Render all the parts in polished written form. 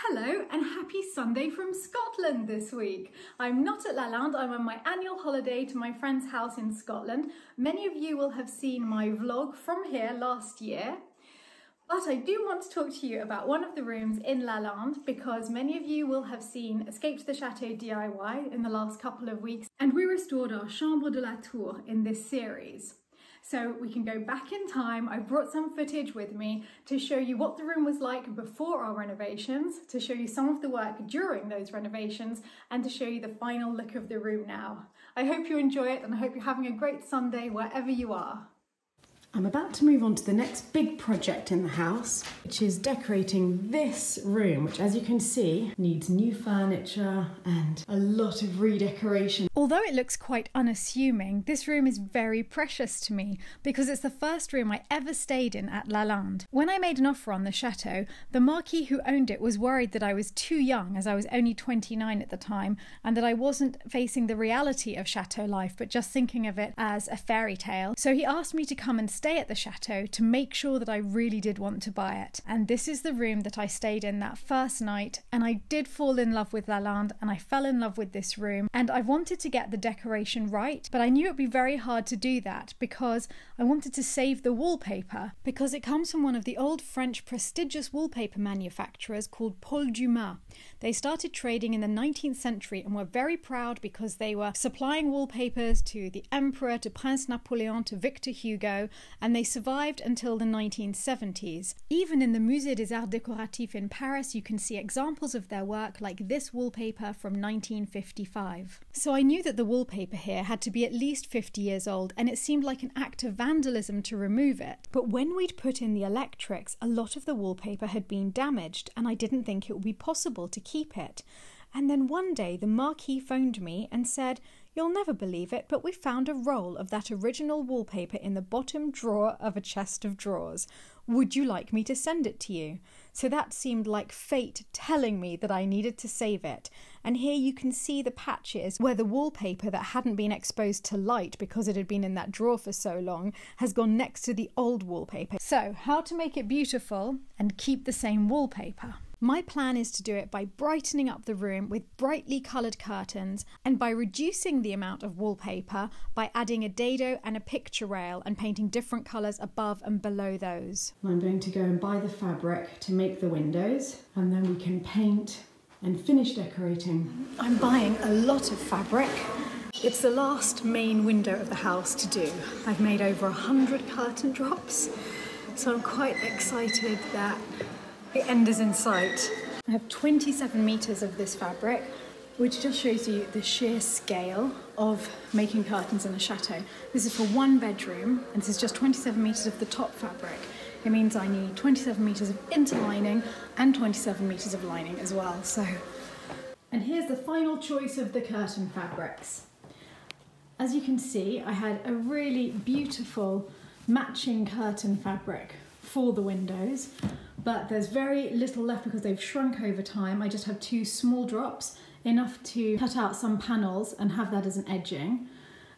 Hello and happy Sunday from Scotland this week. I'm not at Lalande, I'm on my annual holiday to my friend's house in Scotland. Many of you will have seen my vlog from here last year. But I do want to talk to you about one of the rooms in Lalande because many of you will have seen Escape to the Chateau DIY in the last couple of weeks, and we restored our Chambre de la Tour in this series. So we can go back in time. I brought some footage with me to show you what the room was like before our renovations, to show you some of the work during those renovations, and to show you the final look of the room now. I hope you enjoy it and I hope you're having a great Sunday wherever you are. I'm about to move on to the next big project in the house, which is decorating this room, which, as you can see, needs new furniture and a lot of redecoration. Although it looks quite unassuming, this room is very precious to me because it's the first room I ever stayed in at Lalande. When I made an offer on the chateau, the marquis who owned it was worried that I was too young, as I was only 29 at the time, and that I wasn't facing the reality of chateau life, but just thinking of it as a fairy tale. So he asked me to come and stay at the chateau to make sure that I really did want to buy it. And this is the room that I stayed in that first night, and I did fall in love with Lalande and I fell in love with this room, and I wanted to get the decoration right, but I knew it would be very hard to do that because I wanted to save the wallpaper, because it comes from one of the old French prestigious wallpaper manufacturers called Paul Dumas. They started trading in the 19th century and were very proud because they were supplying wallpapers to the Emperor, to Prince Napoleon, to Victor Hugo, and they survived until the 1970s. Even in the Musée des Arts Décoratifs in Paris, you can see examples of their work like this wallpaper from 1955. So I knew that the wallpaper here had to be at least 50 years old, and it seemed like an act of vandalism to remove it. But when we'd put in the electrics, a lot of the wallpaper had been damaged, and I didn't think it would be possible to keep it. And then one day the marquis phoned me and said, "You'll never believe it, but we found a roll of that original wallpaper in the bottom drawer of a chest of drawers. Would you like me to send it to you?" So that seemed like fate telling me that I needed to save it. And here you can see the patches where the wallpaper that hadn't been exposed to light because it had been in that drawer for so long has gone next to the old wallpaper. So how to make it beautiful and keep the same wallpaper? My plan is to do it by brightening up the room with brightly coloured curtains and by reducing the amount of wallpaper by adding a dado and a picture rail and painting different colours above and below those. I'm going to go and buy the fabric to make the windows, and then we can paint and finish decorating. I'm buying a lot of fabric. It's the last main window of the house to do. I've made over 100 curtain drops, so I'm quite excited that the end is in sight. I have 27 metres of this fabric, which just shows you the sheer scale of making curtains in a chateau. This is for one bedroom, and this is just 27 metres of the top fabric. It means I need 27 metres of interlining and 27 metres of lining as well. And here's the final choice of the curtain fabrics. As you can see, I had a really beautiful matching curtain fabric for the windows, but there's very little left because they've shrunk over time. I just have two small drops, enough to cut out some panels and have that as an edging.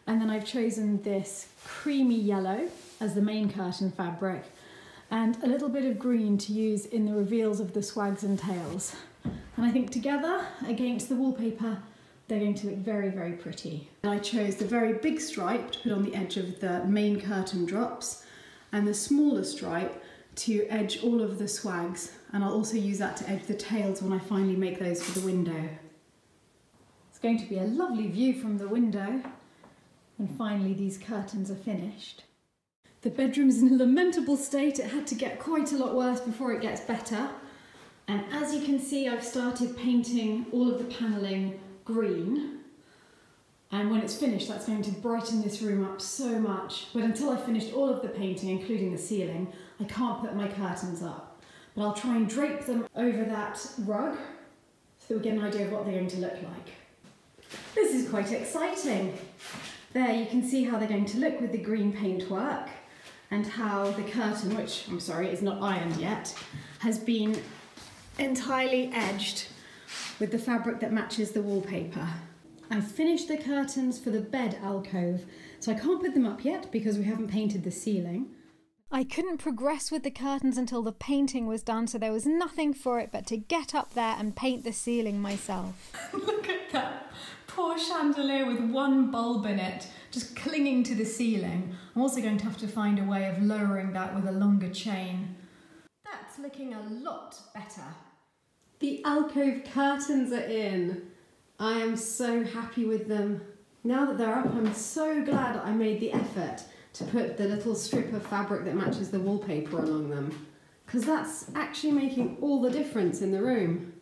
And then I've chosen this creamy yellow as the main curtain fabric and a little bit of green to use in the reveals of the swags and tails. And I think together against the wallpaper, they're going to look very, very pretty. And I chose the very big stripe to put on the edge of the main curtain drops and the smaller stripe to edge all of the swags, and I'll also use that to edge the tails when I finally make those for the window. It's going to be a lovely view from the window, and finally these curtains are finished. The bedroom's in a lamentable state. It had to get quite a lot worse before it gets better, and as you can see, I've started painting all of the panelling green. And when it's finished, that's going to brighten this room up so much. But until I've finished all of the painting, including the ceiling, I can't put my curtains up. But I'll try and drape them over that rug so that we get an idea of what they're going to look like. This is quite exciting. There you can see how they're going to look with the green paintwork and how the curtain, which I'm sorry is not ironed yet, has been entirely edged with the fabric that matches the wallpaper. I've finished the curtains for the bed alcove, so I can't put them up yet because we haven't painted the ceiling. I couldn't progress with the curtains until the painting was done, so there was nothing for it but to get up there and paint the ceiling myself. Look at that poor chandelier with one bulb in it, just clinging to the ceiling. I'm also going to have to find a way of lowering that with a longer chain. That's looking a lot better. The alcove curtains are in. I am so happy with them. Now that they're up, I'm so glad I made the effort to put the little strip of fabric that matches the wallpaper along them, because that's actually making all the difference in the room.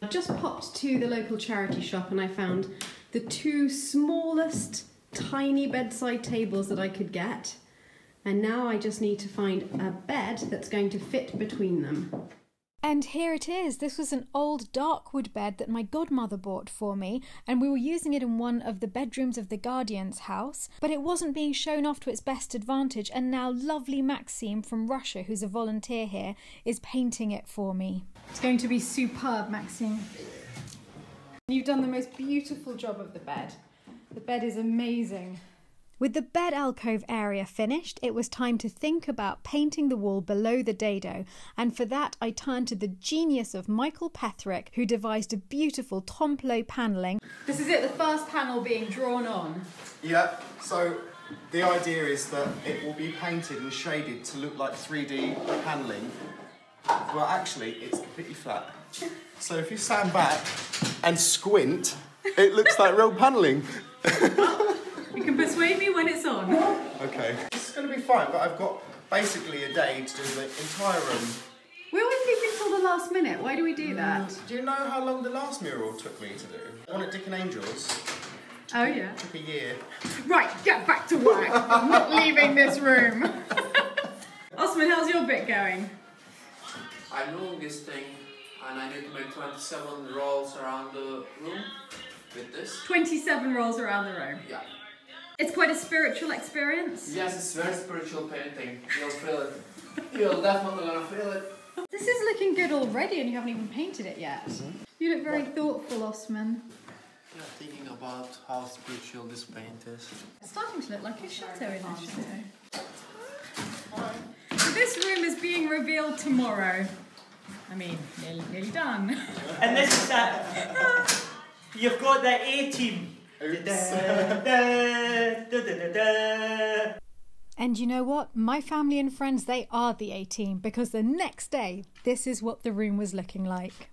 I just popped to the local charity shop and I found the two smallest tiny bedside tables that I could get, and now I just need to find a bed that's going to fit between them. And here it is. This was an old dark wood bed that my godmother bought for me, and we were using it in one of the bedrooms of the Guardian's house, but it wasn't being shown off to its best advantage, and now lovely Maxime from Russia, who's a volunteer here, is painting it for me. It's going to be superb, Maxine. You've done the most beautiful job of the bed. The bed is amazing. With the bed alcove area finished, it was time to think about painting the wall below the dado, and for that I turned to the genius of Michael Petherick, who devised a beautiful tomplot panelling. This is it, the first panel being drawn on. Yeah, so the idea is that it will be painted and shaded to look like 3D panelling. Well, actually, it's completely flat. So if you stand back and squint, it looks like real panelling. You can persuade me when it's on. Okay. This is going to be fine, but I've got basically a day to do the entire room. We always leave it till the last minute. Why do we do that? Do you know how long the last mural took me to do? The one at Dick and Angel's. Oh, yeah. It took a year. Right, get back to work. I'm not leaving this room. Osman, how's your bit going? I'm doing this thing, and I need to make 27 rolls around the room with this. 27 rolls around the room. Yeah. It's quite a spiritual experience. Yes, it's very spiritual painting. You'll feel it. You're definitely gonna feel it. This is looking good already and you haven't even painted it yet. You look very thoughtful, Osman. Yeah, thinking about how spiritual this paint is. It's starting to look like a chateau in this chateau. So this room is being revealed tomorrow. I mean, nearly done. And this is that. You've got the A-team. And you know what? My family and friends, they are the A-team, because the next day, this is what the room was looking like.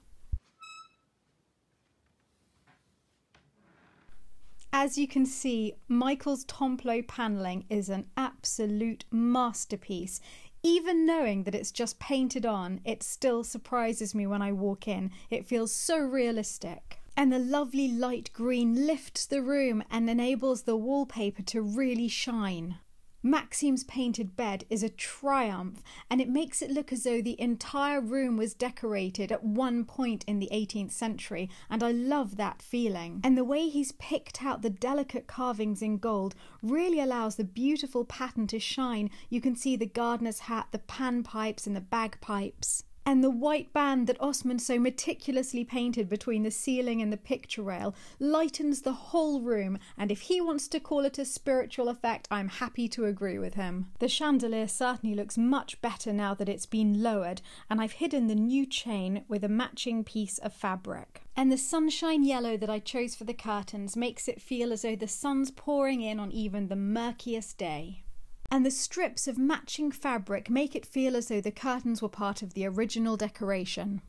As you can see, Michael's tomplot panelling is an absolute masterpiece. Even knowing that it's just painted on, it still surprises me when I walk in. It feels so realistic. And the lovely light green lifts the room and enables the wallpaper to really shine. Maxime's painted bed is a triumph, and it makes it look as though the entire room was decorated at one point in the 18th century, and I love that feeling. And the way he's picked out the delicate carvings in gold really allows the beautiful pattern to shine. You can see the gardener's hat, the panpipes and the bagpipes. And the white band that Osman so meticulously painted between the ceiling and the picture rail lightens the whole room, and if he wants to call it a spiritual effect, I'm happy to agree with him. The chandelier certainly looks much better now that it's been lowered, and I've hidden the new chain with a matching piece of fabric. And the sunshine yellow that I chose for the curtains makes it feel as though the sun's pouring in on even the murkiest day. And the strips of matching fabric make it feel as though the curtains were part of the original decoration.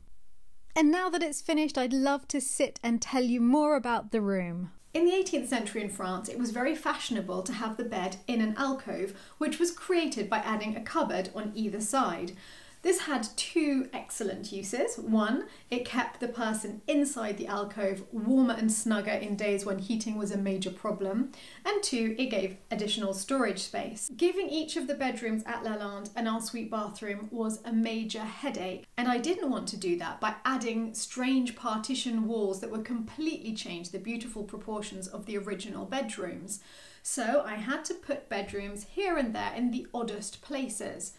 And now that it's finished, I'd love to sit and tell you more about the room. In the 18th century in France, it was very fashionable to have the bed in an alcove, which was created by adding a cupboard on either side. This had two excellent uses. One, it kept the person inside the alcove warmer and snugger in days when heating was a major problem. And two, it gave additional storage space. Giving each of the bedrooms at Lalande an ensuite bathroom was a major headache, and I didn't want to do that by adding strange partition walls that would completely change the beautiful proportions of the original bedrooms. So I had to put bedrooms here and there in the oddest places.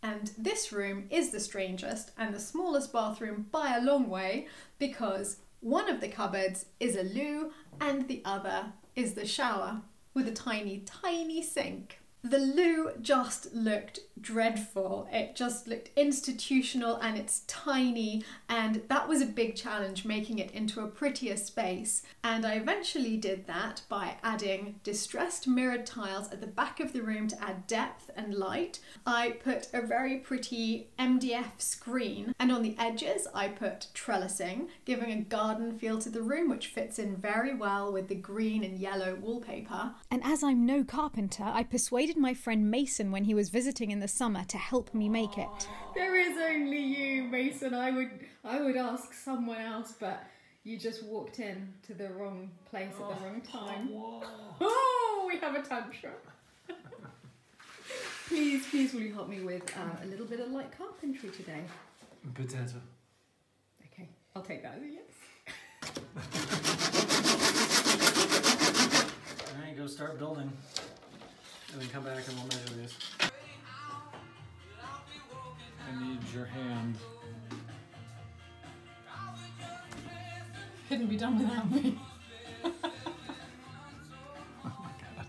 And this room is the strangest and the smallest bathroom by a long way, because one of the cupboards is a loo and the other is the shower with a tiny, tiny sink. The loo just looked dreadful. It just looked institutional and it's tiny, and that was a big challenge, making it into a prettier space. And I eventually did that by adding distressed mirrored tiles at the back of the room to add depth and light. I put a very pretty MDF screen, and on the edges I put trellising, giving a garden feel to the room, which fits in very well with the green and yellow wallpaper. And as I'm no carpenter, I persuaded my friend Mason when he was visiting in the summer to help me make it. There is only you, Mason. I would ask someone else, but you just walked in to the wrong place at the wrong time. Oh, we have a tantrum. Please, will you help me with a little bit of light carpentry today? Peut-être. Okay, I'll take that as a yes. Alright, go start building. And then come back and we'll measure this. I need your hand. Couldn't be done without me. Oh my god.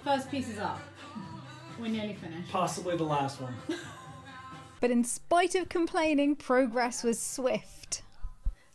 First piece is up. We're nearly finished. Possibly the last one. But in spite of complaining, progress was swift.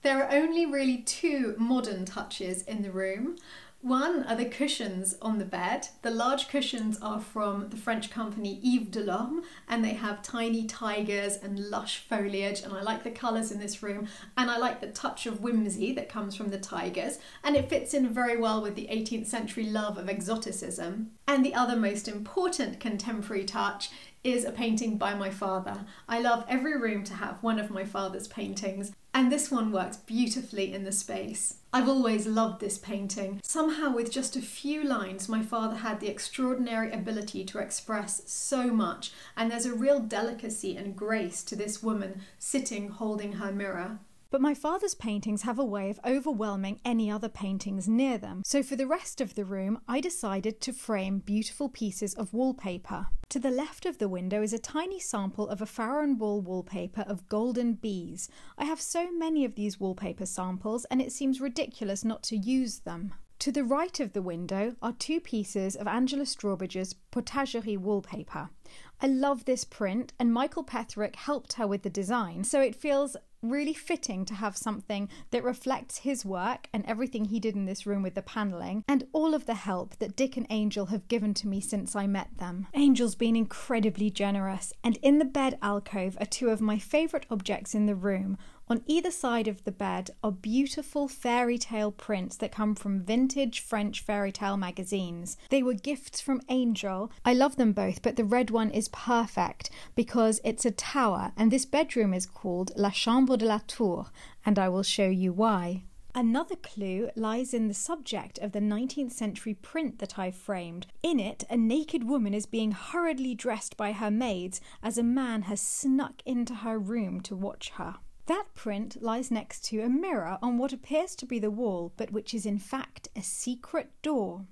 There are only really two modern touches in the room. One are the cushions on the bed. The large cushions are from the French company Yves Delorme, and they have tiny tigers and lush foliage, and I like the colours in this room, and I like the touch of whimsy that comes from the tigers, and it fits in very well with the 18th century love of exoticism. And the other most important contemporary touch is a painting by my father. I love every room to have one of my father's paintings, and this one works beautifully in the space. I've always loved this painting. Somehow with just a few lines, my father had the extraordinary ability to express so much, and there's a real delicacy and grace to this woman sitting holding her mirror. But my father's paintings have a way of overwhelming any other paintings near them, so for the rest of the room I decided to frame beautiful pieces of wallpaper. To the left of the window is a tiny sample of a Farrow & Ball wallpaper of golden bees. I have so many of these wallpaper samples and it seems ridiculous not to use them. To the right of the window are two pieces of Angela Strawbridge's Potagerie wallpaper. I love this print, and Michael Petherick helped her with the design, so it feels really fitting to have something that reflects his work and everything he did in this room with the panelling, and all of the help that Dick and Angel have given to me since I met them. Angel's been incredibly generous, and in the bed alcove are two of my favourite objects in the room. On either side of the bed are beautiful fairy tale prints that come from vintage French fairy tale magazines. They were gifts from Angel. I love them both, but the red one is perfect because it's a tower, and this bedroom is called La Chambre de la Tour, and I will show you why. Another clue lies in the subject of the 19th century print that I framed. In it, a naked woman is being hurriedly dressed by her maids as a man has snuck into her room to watch her. That print lies next to a mirror on what appears to be the wall, but which is in fact a secret door.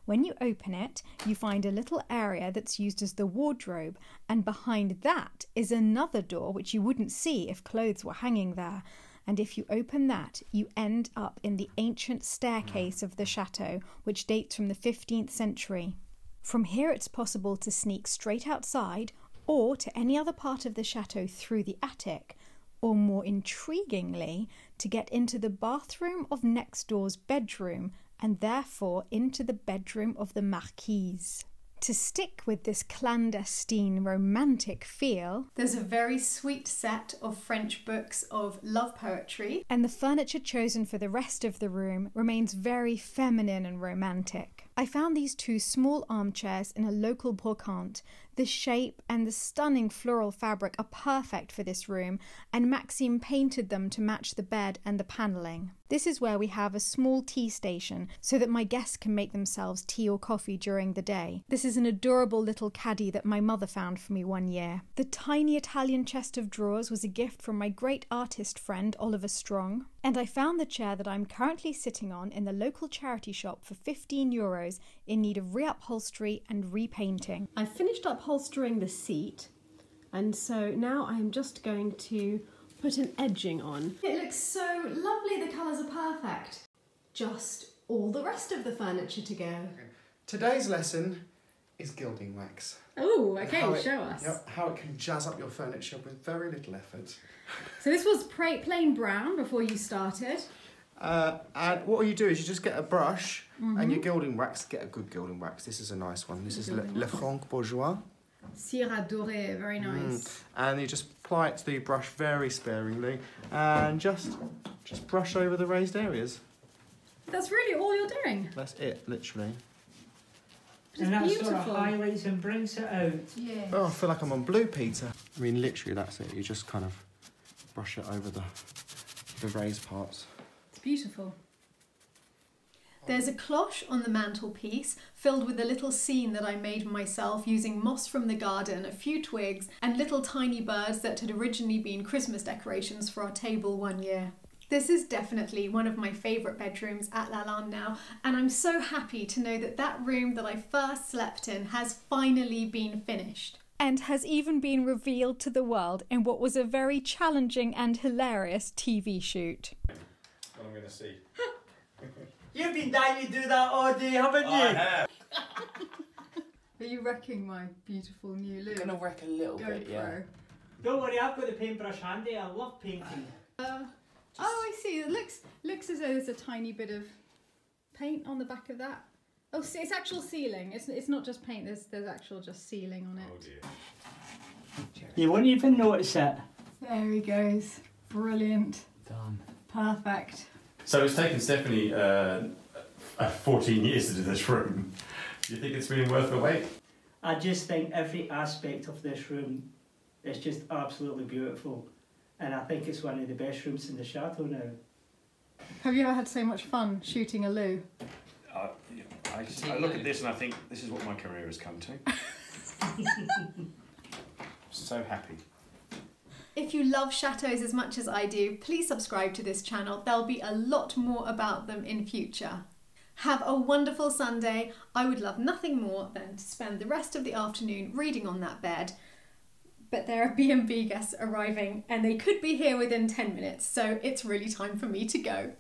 When you open it, you find a little area that's used as the wardrobe, and behind that is another door which you wouldn't see if clothes were hanging there. And if you open that, you end up in the ancient staircase of the chateau, which dates from the 15th century. From here it's possible to sneak straight outside, or to any other part of the chateau through the attic, or more intriguingly, to get into the bathroom of next door's bedroom, and therefore into the bedroom of the marquise. To stick with this clandestine romantic feel, there's a very sweet set of French books of love poetry, and the furniture chosen for the rest of the room remains very feminine and romantic. I found these two small armchairs in a local brocante. The shape and the stunning floral fabric are perfect for this room, and Maxime painted them to match the bed and the panelling. This is where we have a small tea station so that my guests can make themselves tea or coffee during the day. This is an adorable little caddy that my mother found for me one year. The tiny Italian chest of drawers was a gift from my great artist friend Oliver Strong, and I found the chair that I'm currently sitting on in the local charity shop for €15 in need of reupholstery and repainting. I finished upholstering the seat, and so now I'm just going to put an edging on. It looks so lovely, the colours are perfect. Just all the rest of the furniture to go. Today's lesson is gilding wax. Oh, And okay, how it- show us. Yep, how it can jazz up your furniture with very little effort. So this was plain brown before you started. And what you do is you just get a brush and your gilding wax. Get a good gilding wax. This is a nice one. This is Le Franc Bourgeois. Cire dorée, very nice. And you just apply it to the brush very sparingly and just brush over the raised areas. That's really all you're doing. That's it, literally. It's And that beautiful. sort of highlights and brings it out. Yeah. Oh, I feel like I'm on Blue Peter. I mean, literally, that's it. You just kind of brush it over the raised parts. It's beautiful. There's a cloche on the mantelpiece filled with a little scene that I made myself using moss from the garden, a few twigs, and little tiny birds that had originally been Christmas decorations for our table one year. This is definitely one of my favourite bedrooms at Lalande now, and I'm so happy to know that that room that I first slept in has finally been finished. And has even been revealed to the world in what was a very challenging and hilarious TV shoot. What I'm going to see. You've been dying to do that all day, haven't you? I have. Are you wrecking my beautiful new look? Gonna wreck a little bit, yeah. GoPro. Don't worry, I've got the paintbrush handy. I love painting. Oh, I see. It looks as though there's a tiny bit of paint on the back of that. Oh, it's actual ceiling. It's not just paint. There's actual just ceiling on it. Oh dear. You won't even notice it. There he goes. Brilliant. Done. Perfect. So it's taken Stephanie 14 years to do this room. Do you think it's been worth the wait? I just think every aspect of this room is just absolutely beautiful. And I think it's one of the best rooms in the chateau now. Have you ever had so much fun shooting a loo? I look at this and I think this is what my career has come to. So happy. If you love chateaus as much as I do, please subscribe to this channel. There'll be a lot more about them in future. Have a wonderful Sunday. I would love nothing more than to spend the rest of the afternoon reading on that bed. But there are B&B guests arriving and they could be here within 10 minutes, so it's really time for me to go.